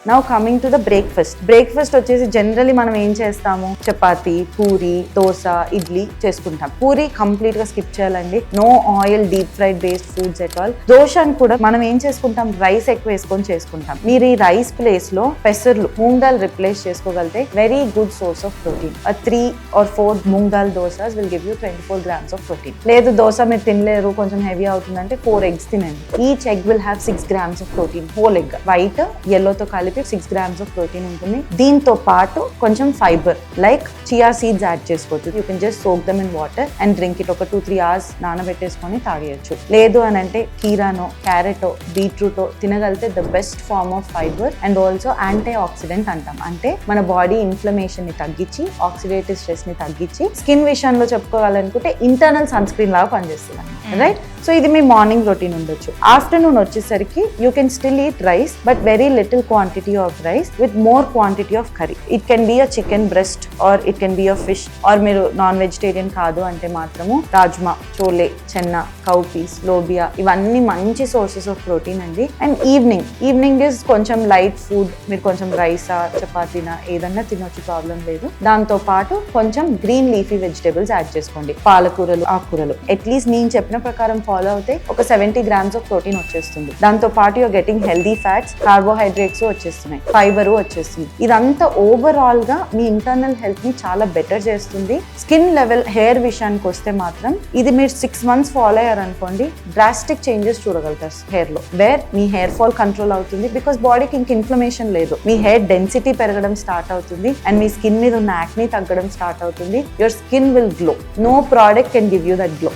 Now coming to the breakfast వచ్చేసి generally మనం ఏం చేస్తాము, చపాతి, పూరి, దోశ, ఇడ్లీ చేసుకుంటాం. పూరి కంప్లీట్ గా స్కిప్ చేయాలండి. No oil, deep fried based foods at all. దోశని కూడా మనం ఏం చేసుకుంటాం, రైస్ ఎక్కువ వేసుకొని చేసుకుంటాం. మీరు ఈ రైస్ ప్లేస్ లో పెసర్లు, మూంగ్ దాల్ రిప్లేస్ చేసుకోగలితే very good source of protein. 3 or 4 moong dal dosas will give you 24 grams of protein. లేదు దోశ మీరు తినలేరు, కొంచెం హెవీ అవుతుందంటే 4 eggs తినండి. Each egg will have 6 grams of protein. Whole egg white yellowతో కలిపి 6 grams of protein ఉంటుంది. దీంతో పాటు కొంచెం fibre like chia seeds add చేసుకోవచ్చు. You can just soak them in water and drink it. ఒక 2-3 hours నానబెట్టేసుకొని తాగేయచ్చు. లేదు అని అంటే కీరానో, క్యారెటో, బీట్రూటో తినగలితే the best form of fibre and also antioxidant అంటాం. అంటే మన బాడీ ఇన్ఫ్లమేషన్ ని తగ్గించి, ఆక్సిడేటివ్ స్ట్రెస్ ని తగ్గించి, స్కిన్ విషయంలో చెప్పుకోవాలనుకుంటే ఇంటర్నల్ సన్ స్క్రీన్ లాగా పనిచేస్తుంది, రైట్? సో ఇది మీ మార్నింగ్ రొటీన్ ఉండొచ్చు. ఆఫ్టర్నూన్ వచ్చేసరికి you can still eat rice but very little quantity of rice with more quantity of curry. It can be a chicken breast or it can be a fish. Or మీరు non vegetarian కాదు అంటే మాత్రము rajma, chole, chana, cowpeas, lobia ఇవన్నీ మంచి sources of protein అండి. And evening is కొంచెం light food. మీరు కొంచెం రైసా, చపాతీనా ఏదన్నా తినొచ్చు, ప్రాబ్లం లేదు. దాంతో పాటు కొంచెం గ్రీన్ లీఫీ వెజిటేబుల్స్ యాడ్ చేసుకోండి. పాలకూరలు, ఆకుకూరలు అట్లీస్ట్ నేను చెప్పిన ప్రకారం ఫాలో అవుతే ఒక 70 grams ఆఫ్ ప్రోటీన్ వచ్చేస్తుంది. దాంతో పాటు you're getting healthy fats, carbohydrates వచ్చేస్తున్నాయి, ఫైబర్ వచ్చేస్తుంది. ఇదంతా ఓవరాల్ గా మీ ఇంటర్నల్ హెల్త్ ని చాలా బెటర్ చేస్తుంది. స్కిన్ లెవెల్, హెయిర్ విషయానికి వస్తే మాత్రం ఇది మీరు 6 months ఫాలో అయ్యారనుకోండి, డ్రాస్టిక్ చేంజెస్ చూడగలుగుతారు హెయిర్ లో. వేర్ మీ హెయిర్ ఫాల్ కంట్రోల్ అవుతుంది బికాస్ బాడీకి ఇంక ఇన్ఫ్లమేషన్ లేదు. మీ హెయిర్ డెన్సిటీ పెరగడం స్టార్ట్ అవుతుంది అండ్ మీ స్కిన్ మీద ఉన్న యాక్నీ తగ్గడం స్టార్ట్ అవుతుంది. Your skin will glow. No product can give you that glow.